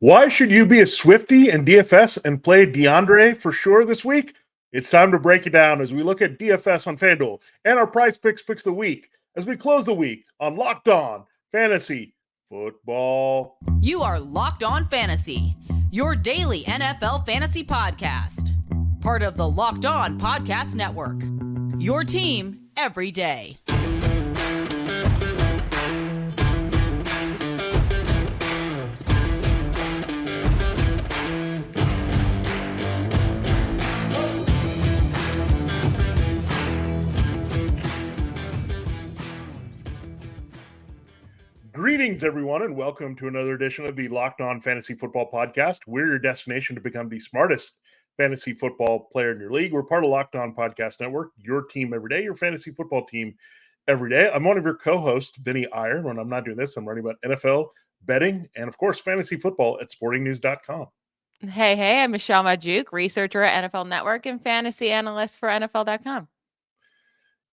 Why should you be a Swiftie in DFS and play DeAndre for sure this week? It's time to break it down as we look at DFS on FanDuel and our price picks of the week as we close the week on Locked On Fantasy Football. You are Locked On Fantasy, your daily NFL fantasy podcast. Part of the Locked On Podcast Network, your team every day. Greetings, everyone, and welcome to another edition of the Locked On Fantasy Football Podcast. We're your destination to become the smartest fantasy football player in your league. We're part of Locked On Podcast Network, your team every day, your fantasy football team every day. I'm one of your co-hosts, Vinnie, Iyer. When I'm not doing this, I'm writing about NFL, betting, and, of course, fantasy football at sportingnews.com. Hey, I'm Michelle Magdziuk, researcher at NFL Network and fantasy analyst for NFL.com.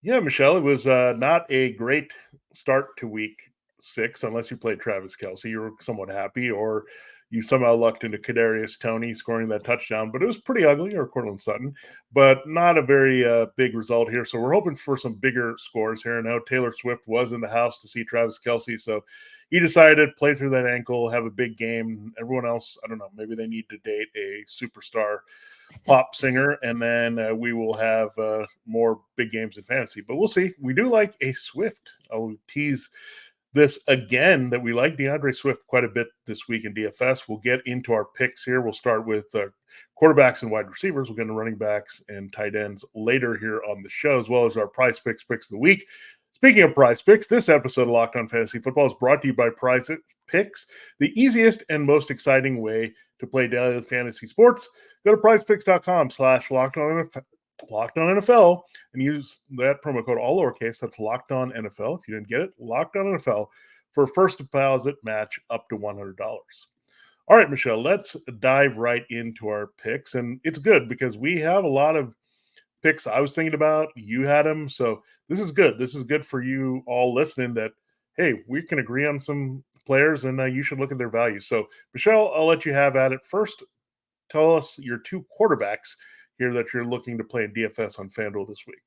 Yeah, Michelle, it was not a great start to week 6, unless you played Travis Kelce. You were somewhat happy, or you somehow lucked into Kadarius Toney scoring that touchdown. But it was pretty ugly, or Cortland Sutton, but not a very big result here. So we're hoping for some bigger scores here. I know Taylor Swift was in the house to see Travis Kelce, so he decided to play through that ankle, have a big game. Everyone else, I don't know, maybe they need to date a superstar pop singer, and then we will have more big games in fantasy. But we'll see. We do like a Swift. I'll tease this again that we like DeAndre Swift quite a bit this week in DFS. We'll get into our picks here. We'll start with quarterbacks and wide receivers. We'll get into running backs and tight ends later here on the show, as well as our price picks of the week. Speaking of price picks, this episode of Locked On Fantasy Football is brought to you by Price Picks, the easiest and most exciting way to play daily fantasy sports. Go to PricePicks.com/LockedOnNFL and use that promo code all lowercase. That's Locked On NFL. If you didn't get it, Locked On NFL for a first deposit match up to $100. All right, Michelle, let's dive right into our picks. And it's good because we have a lot of picks I was thinking about. You had them. So this is good. This is good for you all listening that, hey, we can agree on some players and you should look at their value. So, Michelle, I'll let you have at it. First, tell us your two quarterbacks here that you're looking to play in DFS on FanDuel this week.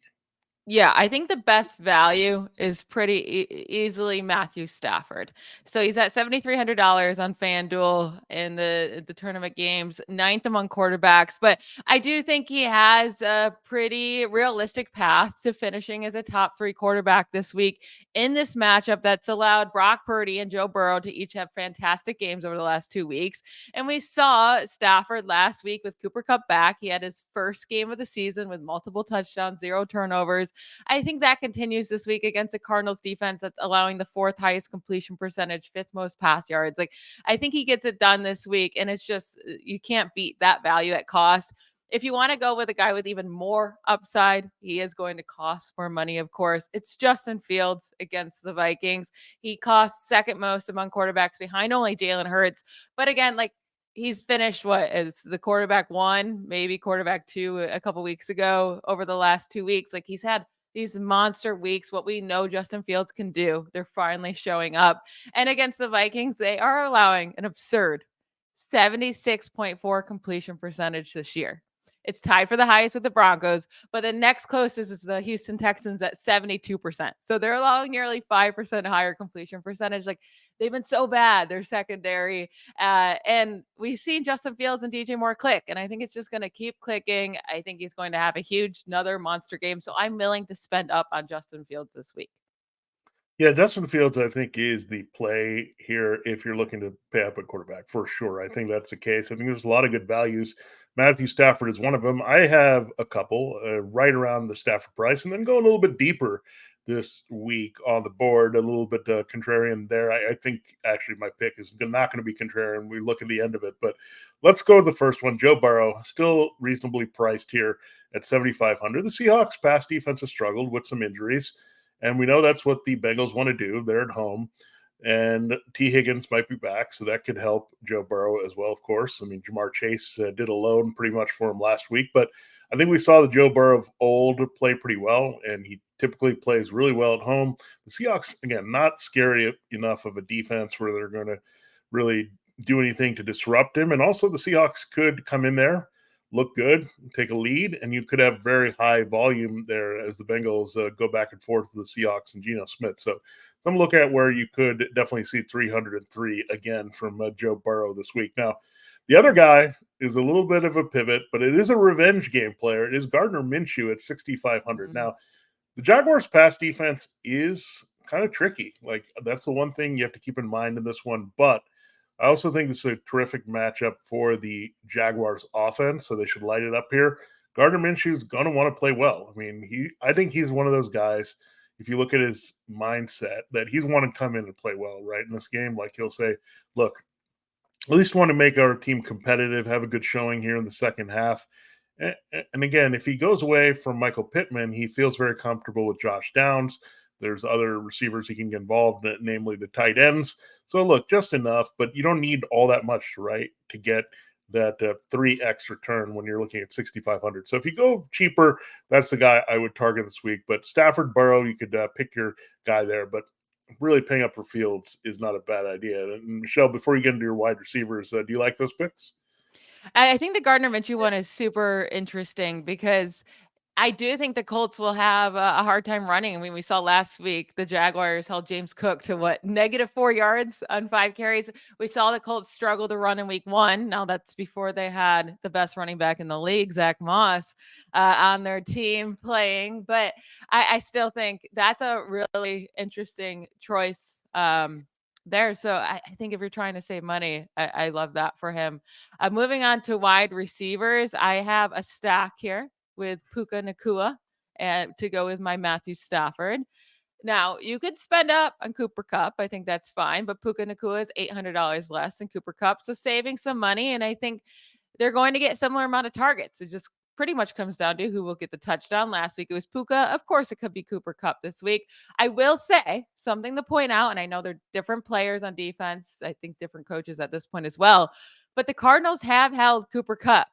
Yeah, I think the best value is pretty easily Matthew Stafford. So he's at $7,300 on FanDuel in the tournament games, 9th among quarterbacks. But I do think he has a pretty realistic path to finishing as a top 3 quarterback this week in this matchup that's allowed Brock Purdy and Joe Burrow to each have fantastic games over the last 2 weeks. And we saw Stafford last week with Cooper Kupp back. He had his first game of the season with multiple touchdowns, 0 turnovers. I think that continues this week against a Cardinals defense that's allowing the 4th highest completion percentage, 5th most pass yards. Like, I think he gets it done this week, and it's just, you can't beat that value at cost. If you want to go with a guy with even more upside, he is going to cost more money, of course. It's Justin Fields against the Vikings. He costs 2nd most among quarterbacks behind only Jalen Hurts. But again, like, he's finished as the quarterback 1, maybe quarterback 2 a couple weeks ago over the last 2 weeks. Like, he's had these monster weeks, what we know Justin Fields can do. They're finally showing up. And against the Vikings, they are allowing an absurd 76.4 completion percentage this year. It's tied for the highest with the Broncos, but the next closest is the Houston Texans at 72%. So they're allowing nearly 5% higher completion percentage. Like, they've been so bad, their secondary. And we've seen Justin Fields and DJ Moore click, and I think it's just going to keep clicking. I think he's going to have another monster game. So I'm willing to spend up on Justin Fields this week. Yeah, Justin Fields, I think, is the play here if you're looking to pay up at quarterback, for sure. I think that's the case. I think there's a lot of good values. Matthew Stafford is one of them. I have a couple right around the Stafford price, and then go a little bit deeper this week on the board, a little bit contrarian there. I think actually my pick is not going to be contrarian. We look at the end of it, but let's go to the first one. Joe Burrow, still reasonably priced here at 7,500. The Seahawks pass defense has struggled with some injuries, and we know that's what the Bengals want to do. They're at home, and T. Higgins might be back, so that could help Joe Burrow as well, of course. I mean, Jamar Chase did a load pretty much for him last week, but I think we saw the Joe Burrow of old play pretty well, and he typically plays really well at home. The Seahawks, again, not scary enough of a defense where they're going to really do anything to disrupt him. And also the Seahawks could come in there, look good, take a lead, and you could have very high volume there as the Bengals go back and forth with the Seahawks and Geno Smith. So I'm looking at where you could definitely see 303 again from Joe Burrow this week. Now, the other guy is a little bit of a pivot, but it is a revenge game player. It is Gardner Minshew at 6,500. Now, the Jaguars' pass defense is kind of tricky. Like, that's the one thing you have to keep in mind in this one. But I also think this is a terrific matchup for the Jaguars' offense, so they should light it up here. Gardner Minshew is going to want to play well. I mean, I think he's one of those guys, if you look at his mindset, that he's want to come in and play well, right, in this game. Like, he'll say, look, at least want to make our team competitive, have a good showing here in the second half. And again, if he goes away from Michael Pittman, he feels very comfortable with Josh Downs. There's other receivers he can get involved in, namely the tight ends. So look, just enough, but you don't need all that much, right, to get that 3x return when you're looking at 6,500. So if you go cheaper, that's the guy I would target this week. But Stafford, Burrow, you could pick your guy there. But really paying up for Fields is not a bad idea. And Michelle, before you get into your wide receivers, do you like those picks? I think the Gardner Minshew one is super interesting because I do think the Colts will have a hard time running. I mean, we saw last week the Jaguars held James Cook to -4 yards on 5 carries. We saw the Colts struggle to run in week 1. Now that's before they had the best running back in the league, Zach Moss, on their team playing. But I still think that's a really interesting choice there. So I think if you're trying to save money, I love that for him. Moving on to wide receivers, I have a stack here with Puka Nacua and to go with my Matthew Stafford. Now, you could spend up on Cooper Kupp. I think that's fine, but Puka Nacua is $800 less than Cooper Kupp. So saving some money, and I think they're going to get similar amount of targets. It just pretty much comes down to who will get the touchdown. Last week it was Puka. Of course, it could be Cooper Kupp this week. I will say something to point out, and I know they're different players on defense. I think different coaches at this point as well. But the Cardinals have held Cooper Kupp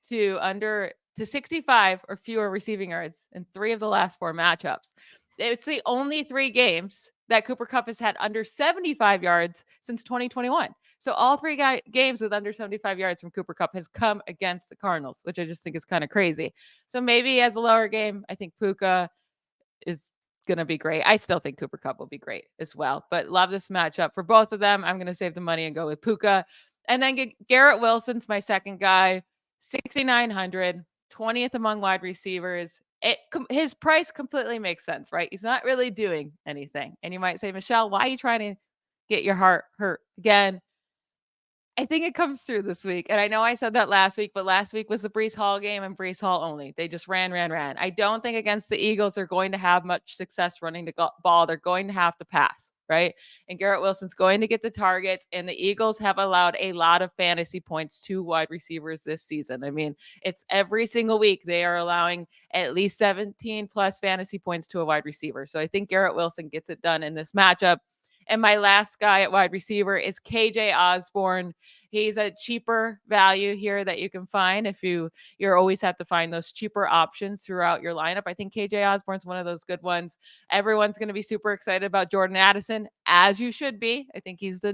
to 65 or fewer receiving yards in 3 of the last 4 matchups. It's the only 3 games that Cooper Kupp has had under 75 yards since 2021. So all 3 games with under 75 yards from Cooper Kupp has come against the Cardinals, which I just think is kind of crazy. So maybe as a lower game, I think Puka is going to be great. I still think Cooper Kupp will be great as well, but love this matchup for both of them. I'm going to save the money and go with Puka. And then Garrett Wilson's my second guy. 6,900, 20th among wide receivers. His price completely makes sense, right? He's not really doing anything. And you might say, Michelle, why are you trying to get your heart hurt again? I think it comes through this week. And I know I said that last week, but last week was the Breece Hall game and Breece Hall only. They just ran. I don't think against the Eagles they're going to have much success running the ball. They're going to have to pass, right? And Garrett Wilson's going to get the targets. And the Eagles have allowed a lot of fantasy points to wide receivers this season. I mean, it's every single week they are allowing at least 17 plus fantasy points to a wide receiver. So I think Garrett Wilson gets it done in this matchup. And my last guy at wide receiver is KJ Osborn. He's a cheaper value here that you can find if you're always have to find those cheaper options throughout your lineup. I think KJ Osborn's one of those good ones. Everyone's going to be super excited about Jordan Addison, as you should be. I think he's the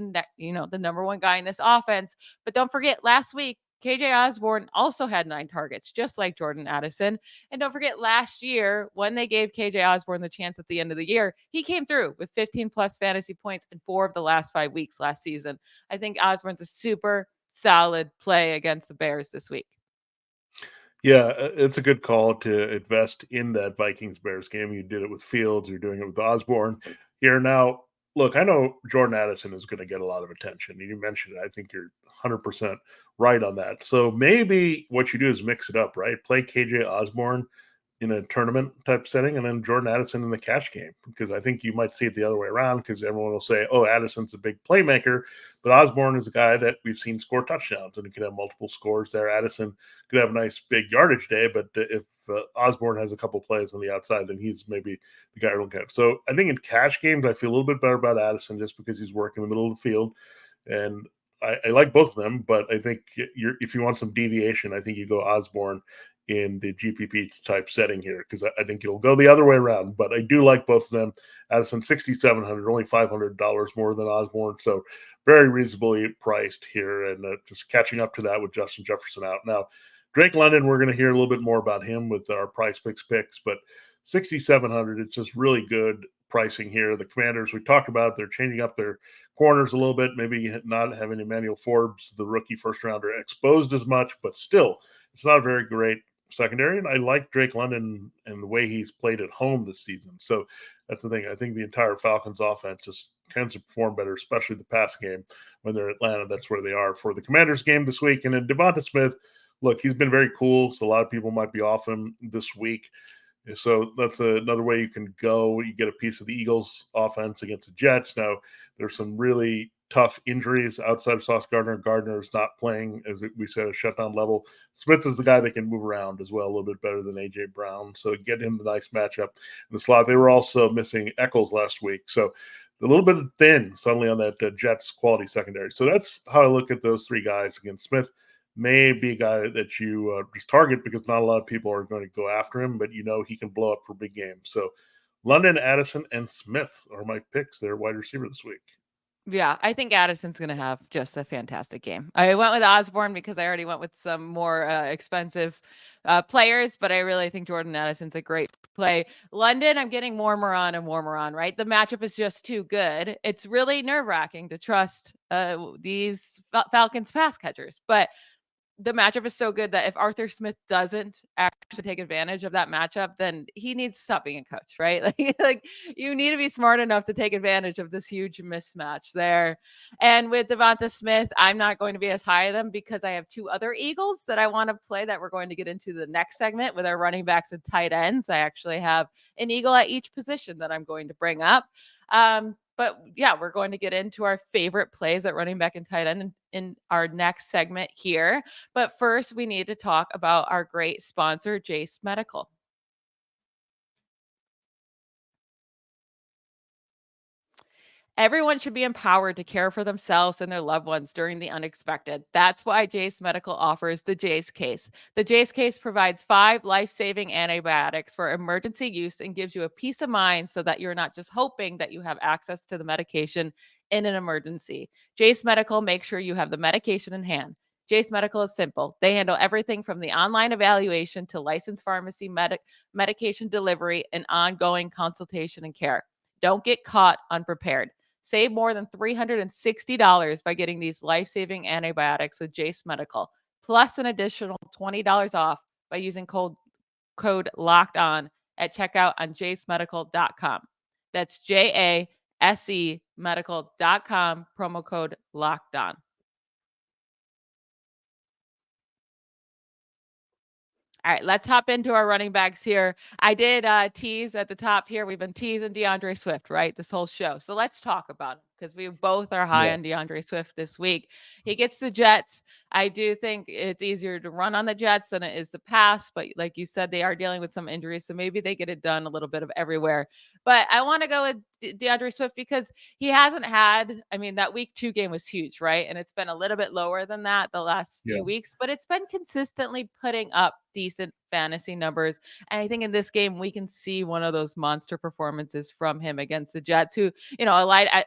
number 1 guy in this offense. But don't forget, last week KJ Osborn also had 9 targets, just like Jordan Addison. And don't forget last year when they gave KJ Osborn the chance at the end of the year, he came through with 15 plus fantasy points in 4 of the last 5 weeks last season. I think Osborn's a super solid play against the Bears this week. Yeah, it's a good call to invest in that Vikings-Bears game. You did it with Fields. You're doing it with Osborn here now. Look, I know Jordan Addison is going to get a lot of attention. You mentioned it. I think you're 100% right on that. So maybe what you do is mix it up, right? Play KJ Osborn in a tournament type setting and then Jordan Addison in the cash game, because I think you might see it the other way around because everyone will say, oh, Addison's a big playmaker, but Osborn is a guy that we've seen score touchdowns and he could have multiple scores there. Addison could have a nice big yardage day, but if Osborn has a couple plays on the outside, then he's maybe the guy we're looking at. So I think in cash games, I feel a little bit better about Addison just because he's working in the middle of the field. And I like both of them, but I think if you want some deviation, I think you go Osborn in the GPP type setting here, because I think it'll go the other way around. But I do like both of them. Addison, $6,700, only $500 more than Osborn, so very reasonably priced here, and just catching up to that with Justin Jefferson out. Now, Drake London, we're going to hear a little bit more about him with our price picks, but 6,700, it's just really good pricing here. The Commanders, we talked about, they're changing up their corners a little bit, maybe not having Emmanuel Forbes, the rookie first rounder, exposed as much, but still, it's not a very great secondary. And I like Drake London and the way he's played at home this season. So that's the thing. I think the entire Falcons offense just tends to perform better, especially the pass game when they're Atlanta. That's where they are for the Commanders game this week. And then Devonta Smith, look, he's been very cool. So a lot of people might be off him this week. So that's another way you can go. You get a piece of the Eagles offense against the Jets. Now, there's some really tough injuries outside of Sauce Gardner. Gardner is not playing, as we said, a shutdown level. Smith is the guy that can move around as well, a little bit better than A.J. Brown. So get him the nice matchup in the slot. They were also missing Eccles last week. So a little bit thin suddenly on that Jets quality secondary. So that's how I look at those three guys against Smith. May be a guy that you just target because not a lot of people are going to go after him, but he can blow up for big games. So London, Addison, and Smith are my picks. They're wide receiver this week. Yeah, I think Addison's going to have just a fantastic game. I went with Osborn because I already went with some more expensive players, but I really think Jordan Addison's a great play. London, I'm getting warmer on, right? The matchup is just too good. It's really nerve-wracking to trust these Falcons pass catchers, but the matchup is so good that if Arthur Smith doesn't actually take advantage of that matchup, then he needs to stop being a coach, right? Like you need to be smart enough to take advantage of this huge mismatch there. And with Devonta Smith, I'm not going to be as high at him because I have two other Eagles that I want to play that we're going to get into the next segment with our running backs and tight ends. I actually have an Eagle at each position that I'm going to bring up. But yeah, we're going to get into our favorite plays at running back and tight end in our next segment here. But first, we need to talk about our great sponsor, Jace Medical. Everyone should be empowered to care for themselves and their loved ones during the unexpected. That's why Jace Medical offers the Jace Case. The Jace Case provides 5 life-saving antibiotics for emergency use and gives you a peace of mind so that you're not just hoping that you have access to the medication in an emergency. Jace Medical makes sure you have the medication in hand. Jace Medical is simple. They handle everything from the online evaluation to licensed pharmacy medication delivery and ongoing consultation and care. Don't get caught unprepared. Save more than $360 by getting these life-saving antibiotics with Jace Medical, plus an additional $20 off by using code locked on at checkout on jacemedical.com. That's JASE medical.com, promo code locked on. All right, let's hop into our running backs here. I did tease at the top here. We've been teasing DeAndre Swift, right? This whole show. So let's talk about him because we both are high on DeAndre Swift this week. He gets the Jets. I do think it's easier to run on the Jets than it is to pass. But like you said, they are dealing with some injuries. So maybe they get it done a little bit of everywhere. But I want to go with DeAndre Swift because he hasn't had, that week 2 game was huge, right? And it's been a little bit lower than that the last few weeks, but it's been consistently putting up decent fantasy numbers. And I think in this game, we can see one of those monster performances from him against the Jets, who,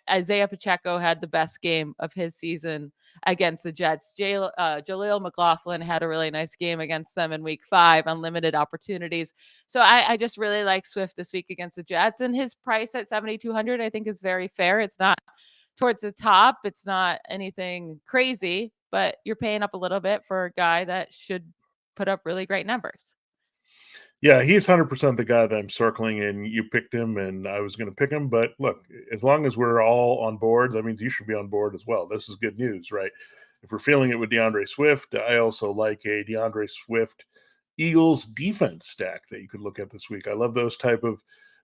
Isaiah Pacheco had the best game of his season against the Jets. Jaleel McLaughlin had a really nice game against them in week 5, unlimited opportunities. So I just really like Swift this week against the Jets, and his price at $7,200, I think is very fair. It's not towards the top. It's not anything crazy, but you're paying up a little bit for a guy that should put up really great numbers. Yeah, he's 100% the guy that I'm circling, and you picked him, and I was going to pick him. But look, as long as we're all on board, that means you should be on board as well. This is good news, right? If we're feeling it with DeAndre Swift, I also like a DeAndre Swift Eagles defense stack that you could look at this week. I love those type of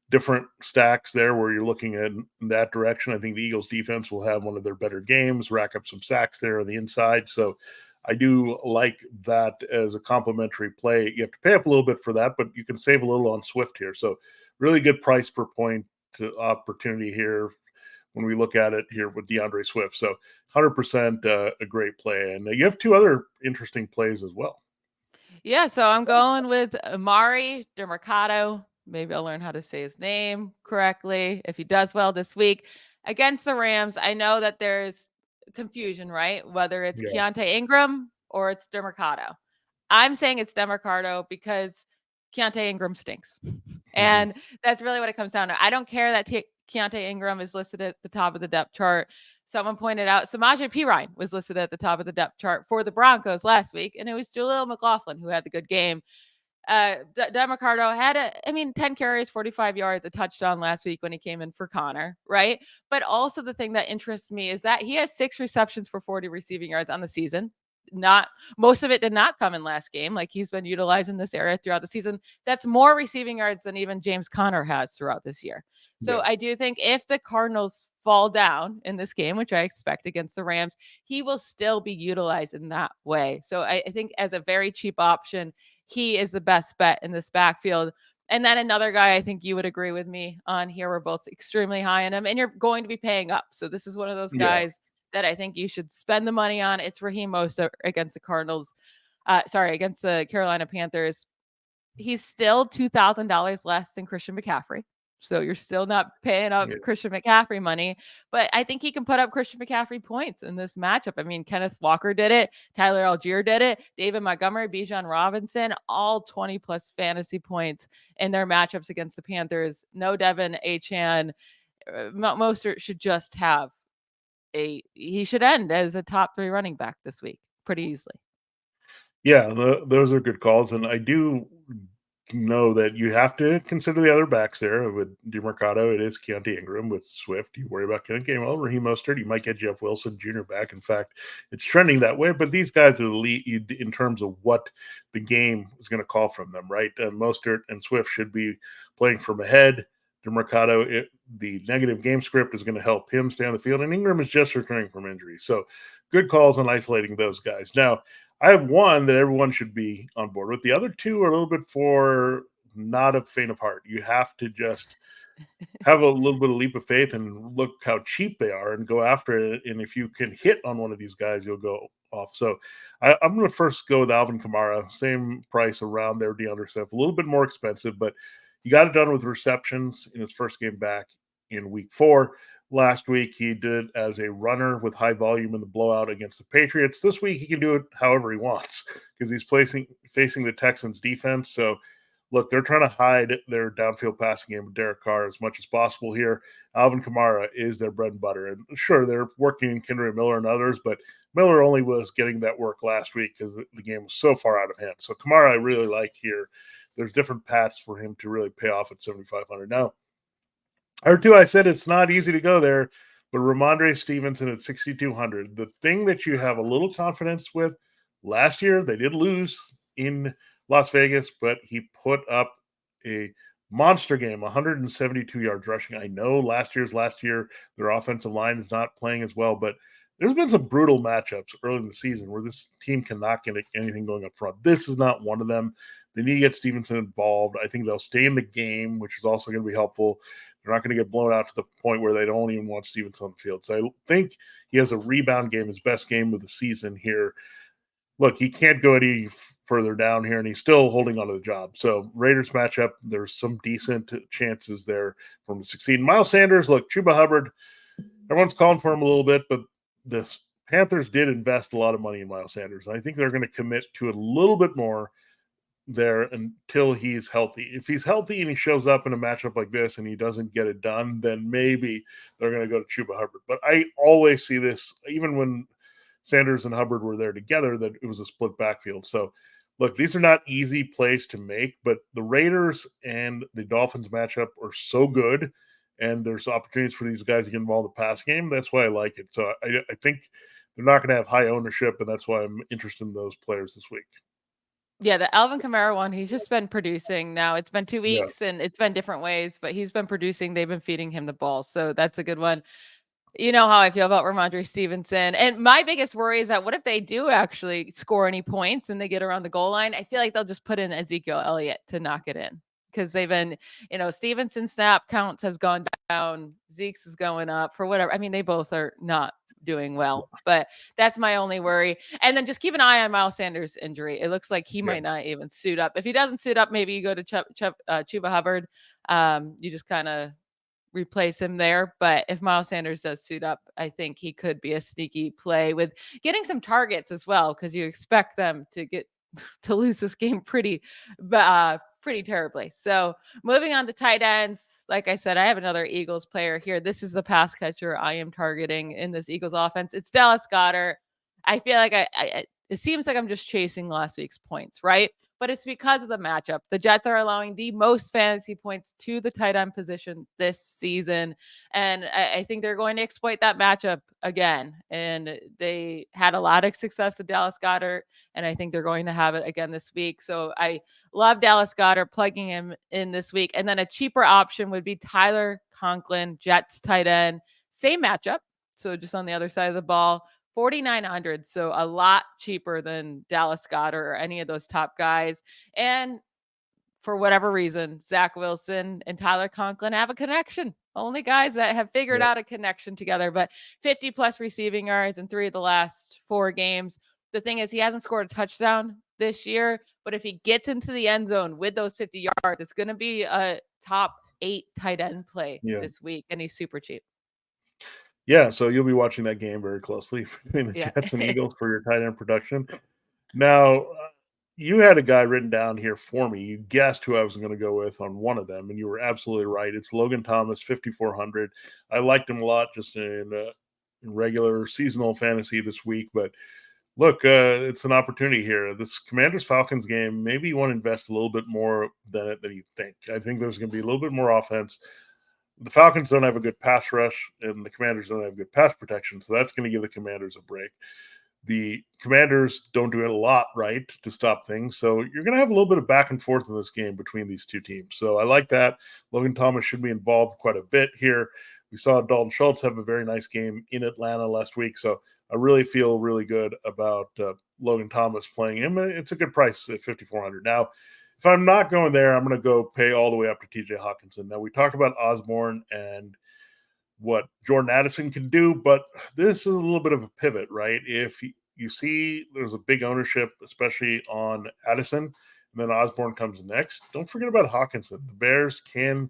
different stacks there where you're looking at in that direction. I think the Eagles defense will have one of their better games, rack up some sacks there on the inside. So I do like that as a complimentary play. You have to pay up a little bit for that, but you can save a little on Swift here. So really good price per point opportunity here when we look at it here with DeAndre Swift. So 100% a great play. And you have 2 other interesting plays as well. Yeah, so I'm going with Amari DeMercado. Maybe I'll learn how to say his name correctly if he does well this week against the Rams. I know that there's confusion, right? Whether it's Yeah. Keontae Ingram or it's DeMercado. I'm saying it's DeMercado because Keontae Ingram stinks. Mhm. And that's really what it comes down to. I don't care that Keontae Ingram is listed at the top of the depth chart. Someone pointed out Samaje Perine was listed at the top of the depth chart for the Broncos last week, and it was Jaleel McLaughlin who had the good game. Ricardo had 10 carries, 45 yards, a touchdown last week when he came in for Connor, right? But also the thing that interests me is that he has 6 receptions for 40 receiving yards on the season. Not most of it did not come in last game. Like he's been utilizing this area throughout the season. That's more receiving yards than even James Conner has throughout this year. So Yeah. I do think if the Cardinals fall down in this game, which I expect against the Rams, he will still be utilized in that way. So I think as a very cheap option, he is the best bet in this backfield. And then another guy I think you would agree with me on here. We're both extremely high on him, and you're going to be paying up. So this is one of those Yeah. guys that I think you should spend the money on. It's Raheem Mostert against the Cardinals. Against the Carolina Panthers. He's still $2,000 less than Christian McCaffrey. So you're still not paying up Yeah. Christian McCaffrey money, but I think he can put up Christian McCaffrey points in this matchup. I mean, Kenneth Walker did it. Tyler Algier did it. David Montgomery, Bijan Robinson, all 20 plus fantasy points in their matchups against the Panthers. No Devin Achane. Mostert should just have he should end as a top 3 running back this week pretty easily. Yeah, those are good calls, and I do know that you have to consider the other backs there. With DeMercado, it is Keontae Ingram. With Swift, you worry about Kenneth Gainwell, Raheem Mostert. You might get Jeff Wilson Jr. back. In fact, it's trending that way. But these guys are elite in terms of what the game is going to call from them, right? Mostert and Swift should be playing from ahead. DeMercado, the negative game script is going to help him stay on the field, and Ingram is just returning from injury. So, good calls on isolating those guys. Now, I have one that everyone should be on board with. The other two are a little bit for not a faint of heart. You have to just have a little bit of leap of faith and look how cheap they are and go after it. And if you can hit on one of these guys, you'll go off. So I'm going to first go with Alvin Kamara, same price around there, DeAndre Swift, a little bit more expensive, but he got it done with receptions in his first game back in week 4. Last week, he did as a runner with high volume in the blowout against the Patriots. This week, he can do it however he wants because he's facing the Texans defense. So, look, they're trying to hide their downfield passing game with Derek Carr as much as possible here. Alvin Kamara is their bread and butter. And sure, they're working in Kendrick Miller and others, but Miller only was getting that work last week because the game was so far out of hand. So, Kamara, I really like here. There's different paths for him to really pay off at 7,500. Now, or two, I said it's not easy to go there, but Ramondre Stevenson at 6,200. The thing that you have a little confidence with, last year they did lose in Las Vegas, but he put up a monster game, 172 yards rushing. I know last year, their offensive line is not playing as well, but there's been some brutal matchups early in the season where this team cannot get anything going up front. This is not one of them. They need to get Stevenson involved. I think they'll stay in the game, which is also going to be helpful. They're not going to get blown out to the point where they don't even want Stevenson on the field. So I think he has a rebound game, his best game of the season here. Look, he can't go any further down here, and he's still holding on to the job. So Raiders matchup, there's some decent chances there for him to succeed. Miles Sanders, look, Chuba Hubbard, everyone's calling for him a little bit, but the Panthers did invest a lot of money in Miles Sanders. I think they're going to commit to it a little bit more there until he's healthy. If he's healthy and he shows up in a matchup like this and he doesn't get it done, then maybe they're going to go to Chuba Hubbard. But I always see this, even when Sanders and Hubbard were there together, that it was a split backfield. So, look, these are not easy plays to make, but the Raiders and the Dolphins matchup are so good, and there's opportunities for these guys to get involved in the pass game. That's why I like it. So I think they're not going to have high ownership, and that's why I'm interested in those players this week. Yeah, the Alvin Kamara one, he's just been producing now. It's been 2 Yeah. weeks and it's been different ways, but he's been producing. They've been feeding him the ball. So that's a good one. You know how I feel about Ramondre Stevenson. And my biggest worry is that what if they do actually score any points and they get around the goal line? I feel like they'll just put in Ezekiel Elliott to knock it in because they've been, Stevenson snap counts have gone down. Zeke's is going up for whatever. I mean, they both are not doing well. But that's my only worry. And then just keep an eye on Miles Sanders' injury. It looks like he might not even suit up. If he doesn't suit up, maybe you go to Chuba Hubbard. You just kind of replace him there. But if Miles Sanders does suit up, I think he could be a sneaky play with getting some targets as well, because you expect them to lose this game pretty terribly. So moving on to tight ends, like I said, I have another Eagles player here. This is the pass catcher I am targeting in this Eagles offense. It's Dallas Goedert. I feel like it seems like I'm just chasing last week's points, right? But it's because of the matchup. The Jets are allowing the most fantasy points to the tight end position this season. And I think they're going to exploit that matchup again. And they had a lot of success with Dallas Goedert, and I think they're going to have it again this week. So I love Dallas Goedert, plugging him in this week. And then a cheaper option would be Tyler Conklin, Jets tight end. Same matchup. So just on the other side of the ball. 4,900, so a lot cheaper than Dallas Goedert or any of those top guys. And for whatever reason, Zach Wilson and Tyler Conklin have a connection. Only guys that have figured out a connection together, but 50 plus receiving yards in 3 of the last 4 games. The thing is, he hasn't scored a touchdown this year, but if he gets into the end zone with those 50 yards, it's going to be a top 8 tight end play this week, and he's super cheap. Yeah, so you'll be watching that game very closely between the Jets and Eagles for your tight end production. Now, you had a guy written down here for me. You guessed who I was going to go with on one of them, and you were absolutely right. It's Logan Thomas, 5,400. I liked him a lot just in regular seasonal fantasy this week, but look, it's an opportunity here. This Commanders-Falcons game, maybe you want to invest a little bit more than you think. I think there's going to be a little bit more offense. The Falcons don't have a good pass rush, and the Commanders don't have good pass protection, so that's going to give the Commanders a break. The Commanders don't do it a lot right to stop things, so you're going to have a little bit of back and forth in this game between these two teams. So I like that. Logan Thomas should be involved quite a bit here. We saw Dalton Schultz have a very nice game in Atlanta last week, so I really feel really good about Logan Thomas playing him. It's a good price at $5,400. Now, if I'm not going there, I'm going to go pay all the way up to TJ Hockenson. Now, we talked about Osborn and what Jordan Addison can do, but this is a little bit of a pivot, right? If you see there's a big ownership, especially on Addison, and then Osborn comes next, don't forget about Hockenson. The Bears can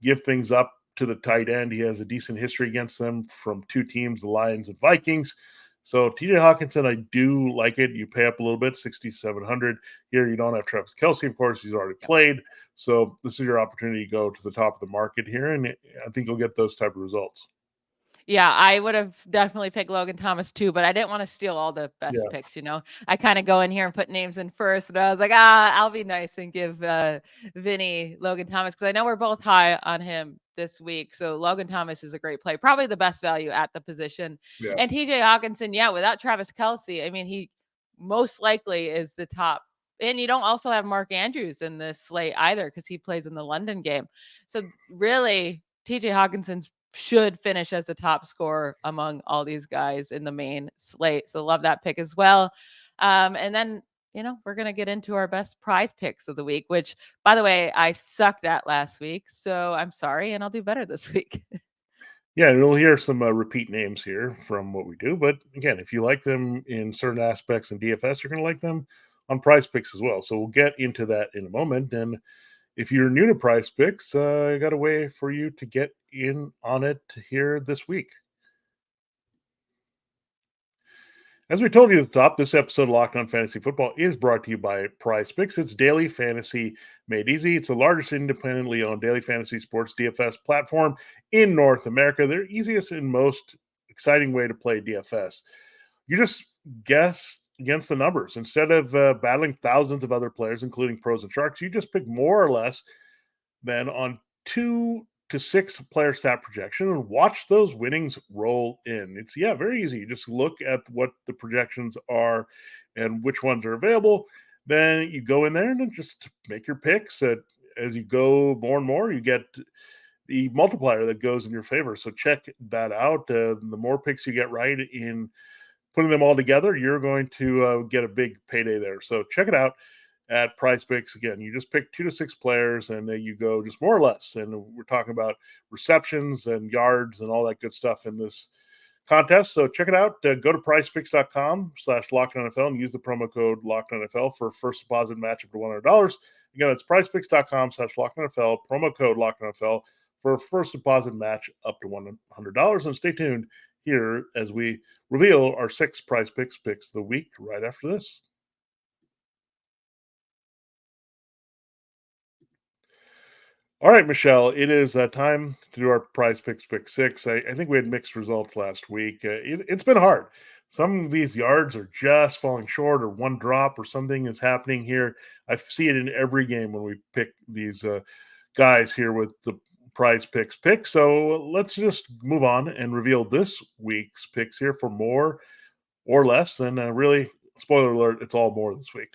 give things up to the tight end. He has a decent history against them from 2 teams, the Lions and Vikings. So TJ Hockenson, I do like it. You pay up a little bit, 6,700. Here you don't have Travis Kelce, of course. He's already played. So this is your opportunity to go to the top of the market here, and I think you'll get those type of results. Yeah, I would have definitely picked Logan Thomas too, but I didn't want to steal all the best picks, I kind of go in here and put names in first, and I was like, I'll be nice and give Vinnie Logan Thomas, because I know we're both high on him this week. So Logan Thomas is a great play, probably the best value at the position. Yeah. And TJ Hockenson, without Travis Kelce, I mean, he most likely is the top. And you don't also have Mark Andrews in this slate either, because he plays in the London game. So really, TJ Hawkinson's should finish as the top scorer among all these guys in the main slate. So love that pick as well. And then, we're going to get into our best prize picks of the week, which, by the way, I sucked at last week. So I'm sorry, and I'll do better this week. Yeah, we'll hear some repeat names here from what we do. But again, if you like them in certain aspects in DFS, you're going to like them on prize picks as well. So we'll get into that in a moment. And if you're new to prize picks, I got a way for you to get in on it here this week. As we told you at the top, this episode of Locked On Fantasy Football is brought to you by Prize Picks. It's daily fantasy made easy. It's the largest independently owned daily fantasy sports DFS platform in North America. Their easiest and most exciting way to play DFS. You just guess against the numbers. Instead of battling thousands of other players, including pros and sharks, you just pick more or less than on 2 to 6 player stat projection and watch those winnings roll in. It's very easy. You just look at what the projections are and which ones are available. Then you go in there and then just make your picks. As you go more and more, you get the multiplier that goes in your favor. So check that out. The more picks you get right in putting them all together, you're going to get a big payday there. So check it out at Prize Picks. Again, you just pick 2 to 6 players and you go just more or less. And we're talking about receptions and yards and all that good stuff in this contest. So check it out. Go to prizepicks.com/LockedOnNFL and use the promo code LockedOnNFL for first deposit match up to $100. Again, it's prizepicks.com/LockedOnNFL, promo code LockedOnNFL for a first deposit match up to $100. And stay tuned here as we reveal our 6 Prize Picks picks of the week right after this. All right, Michelle, it is time to do our Prize Picks pick 6. I think we had mixed results last week. It's been hard. Some of these yards are just falling short, or one drop, or something is happening here. I see it in every game when we pick these guys here with the Prize Picks pick. So let's just move on and reveal this week's picks here for more or less. And really, spoiler alert, it's all more this week.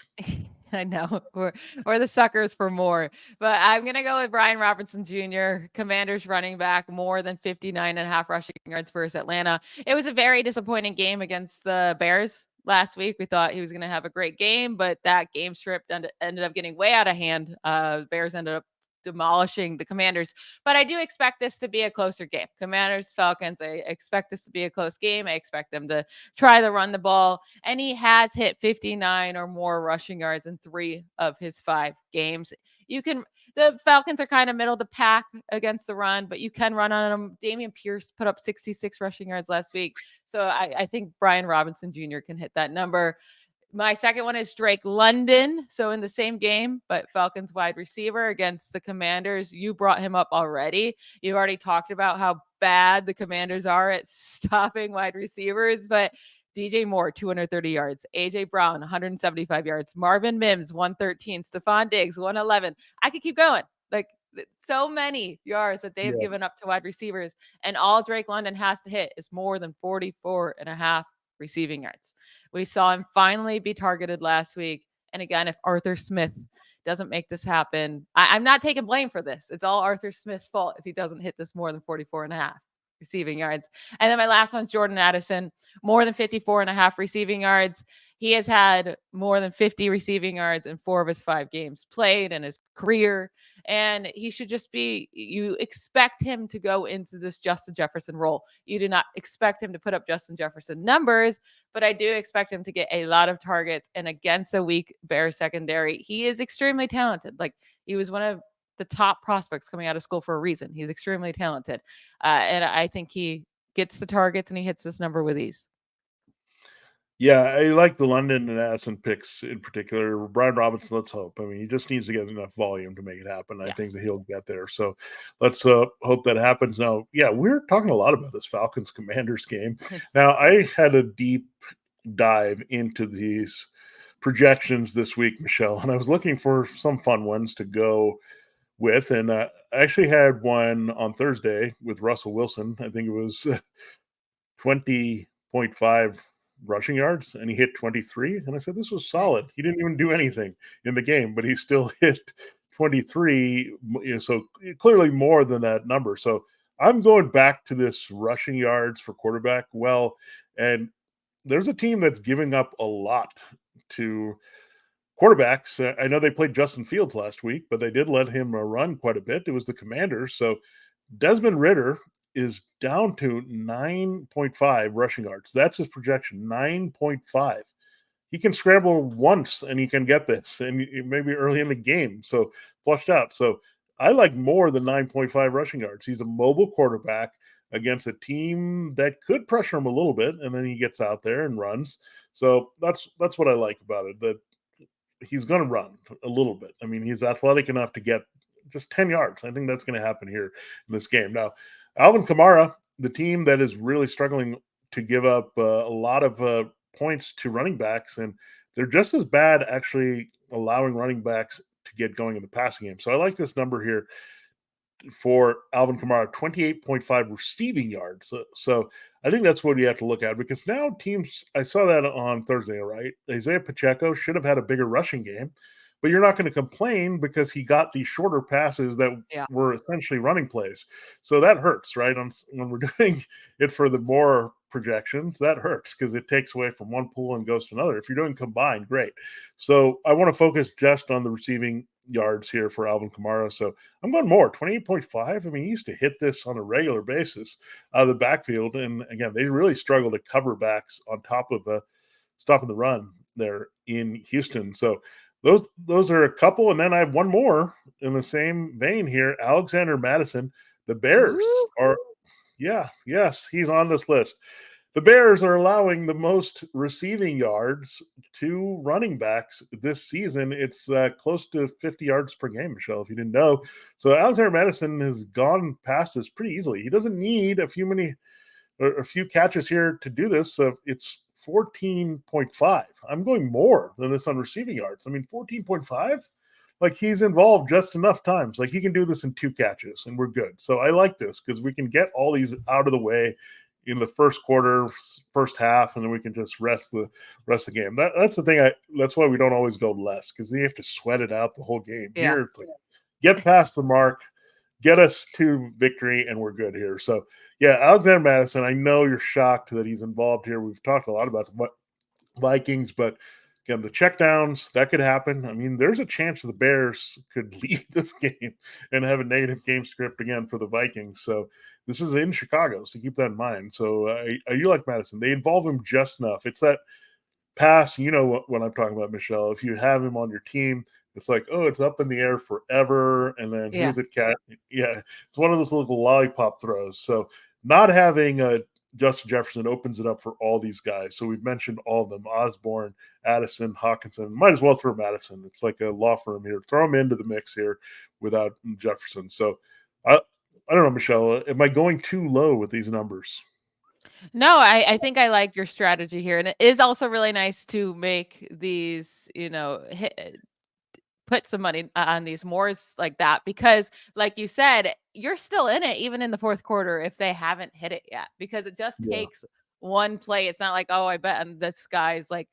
I know we're the suckers for more, but I'm going to go with Brian Robinson Jr., Commanders running back, more than 59.5 rushing yards versus Atlanta. It was a very disappointing game against the Bears last week. We thought he was going to have a great game, but that game script ended up getting way out of hand. Bears ended up demolishing the Commanders, but I do expect this to be a closer game. Commanders, Falcons, I expect this to be a close game. I expect them to try to run the ball, and he has hit 59 or more rushing yards in 3 of his 5 games. The Falcons are kind of middle of the pack against the run, but you can run on them. Dameon Pierce put up 66 rushing yards last week. So I think Brian Robinson Jr. can hit that number. My second one is Drake London. So in the same game, but Falcons wide receiver against the Commanders. You brought him up already. You already talked about how bad the Commanders are at stopping wide receivers, but DJ Moore, 230 yards. AJ Brown, 175 yards. Marvin Mims, 113. Stephon Diggs, 111. I could keep going. Like, so many yards that they've given up to wide receivers. And all Drake London has to hit is more than 44.5 receiving yards. We saw him finally be targeted last week. And again, if Arthur Smith doesn't make this happen, I'm not taking blame for this. It's all Arthur Smith's fault if he doesn't hit this more than 44.5 receiving yards. And then my last one's Jordan Addison, more than 54.5 receiving yards. He has had more than 50 receiving yards in 4 of his 5 games played in his career. And he should just be, you expect him to go into this Justin Jefferson role. You do not expect him to put up Justin Jefferson numbers, but I do expect him to get a lot of targets. And against a weak Bears secondary, he is extremely talented. Like, he was one of the top prospects coming out of school for a reason. He's extremely talented. And I think he gets the targets and he hits this number with ease. Yeah, I like the London and Addison picks in particular. Brian Robinson, let's hope. I mean, he just needs to get enough volume to make it happen. I think that he'll get there. So let's hope that happens. Now, we're talking a lot about this Falcons Commanders game. Now, I had a deep dive into these projections this week, Michelle, and I was looking for some fun ones to go with. And I actually had one on Thursday with Russell Wilson. I think it was 20.5 rushing yards, and he hit 23. And I said, this was solid. He didn't even do anything in the game, but he still hit 23. So clearly more than that number. So I'm going back to this rushing yards for quarterback. Well, and there's a team that's giving up a lot to quarterbacks. I know they played Justin Fields last week, but they did let him run quite a bit. It was the Commanders. So Desmond Ridder is down to 9.5 rushing yards. That's his projection, 9.5. He can scramble once and he can get this, and maybe early in the game. So flushed out. So I like more than 9.5 rushing yards. He's a mobile quarterback against a team that could pressure him a little bit, and then he gets out there and runs. So that's what I like about it, that he's going to run a little bit. I mean, he's athletic enough to get just 10 yards. I think that's going to happen here in this game. Now, Alvin Kamara, the team that is really struggling to give up a lot of points to running backs, and they're just as bad actually allowing running backs to get going in the passing game. So I like this number here for Alvin Kamara, 28.5 receiving yards. So I think that's what you have to look at, because now teams, I saw that on Thursday, right? Isaiah Pacheco should have had a bigger rushing game, but you're not going to complain because he got these shorter passes that were essentially running plays. So that hurts, right? When we're doing it for the more projections, that hurts because it takes away from one pool and goes to another. If you're doing combined, great. So I want to focus just on the receiving yards here for Alvin Kamara. So I'm going more, 28.5. I mean, he used to hit this on a regular basis out of the backfield. And again, they really struggle to cover backs on top of stopping the run there in Houston. So those are a couple. And then I have one more in the same vein here. Alexander Mattison. The Bears are, yes, he's on this list. The Bears are allowing the most receiving yards to running backs this season. It's close to 50 yards per game, Michelle, if you didn't know. So Alexander Mattison has gone past this pretty easily. He doesn't need a few catches here to do this. So it's 14.5. I'm going more than this on receiving yards. I mean, 14.5? Like, he's involved just enough times. Like, he can do this in 2 catches, and we're good. So I like this because we can get all these out of the way in the first quarter, first half, and then we can just rest the game. That's the thing. That's why we don't always go less, because you have to sweat it out the whole game. Yeah. Here, it's like, get past the mark, get us to victory, and we're good here. So, yeah, Alexander Mattison, I know you're shocked that he's involved here. We've talked a lot about the Vikings, but again, the checkdowns, that could happen. I mean, there's a chance the Bears could lead this game and have a negative game script again for the Vikings. So this is in Chicago, so keep that in mind. So you like Mattison. They involve him just enough. It's that pass, you know what I'm talking about, Michelle. If you have him on your team, it's like, oh, it's up in the air forever. And then who's it cat? Yeah, it's one of those little lollipop throws. So not having Justin Jefferson opens it up for all these guys. So we've mentioned all of them: Osborn, Addison, Hockenson. Might as well throw Madison. It's like a law firm here. Throw him into the mix here without Jefferson. So I don't know, Michelle. Am I going too low with these numbers? No, I think I like your strategy here. And it is also really nice to make these, put some money on these mores like that, because like you said, you're still in it even in the fourth quarter if they haven't hit it yet, because it just takes one play. It's not like, oh, I bet on this guy's like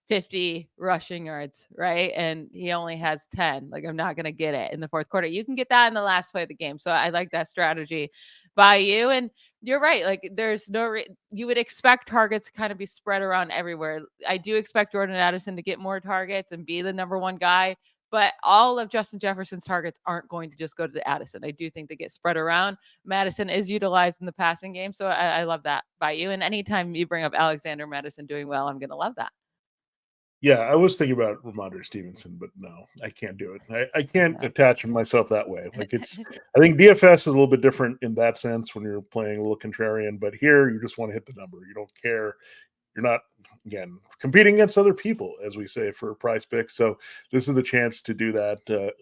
50 rushing yards, right? And he only has 10. Like, I'm not going to get it in the fourth quarter. You can get that in the last play of the game. So I like that strategy by you. And you're right. Like, there's you would expect targets to kind of be spread around everywhere. I do expect Jordan Addison to get more targets and be the number one guy, but all of Justin Jefferson's targets aren't going to just go to Addison. I do think they get spread around. Madison is utilized in the passing game. So I love that by you. And anytime you bring up Alexander Madison doing well, I'm going to love that. Yeah, I was thinking about Ramondre Stevenson, but no, I can't do it. I can't attach myself that way. Like, I think DFS is a little bit different in that sense when you're playing a little contrarian, but here you just want to hit the number. You don't care. You're not, again, competing against other people, as we say, for prize picks. So this is the chance to do that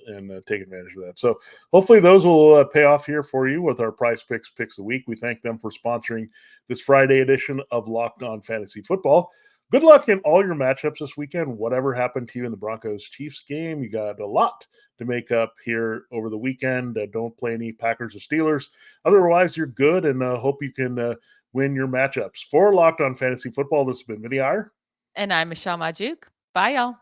and take advantage of that. So hopefully those will pay off here for you with our prize picks of the week. We thank them for sponsoring this Friday edition of Locked On Fantasy Football. Good luck in all your matchups this weekend. Whatever happened to you in the Broncos-Chiefs game, you got a lot to make up here over the weekend. Don't play any Packers or Steelers. Otherwise, you're good, and hope you can win your matchups. For Locked On Fantasy Football, this has been Vinnie Iyer. And I'm Michelle Magdziuk. Bye, y'all.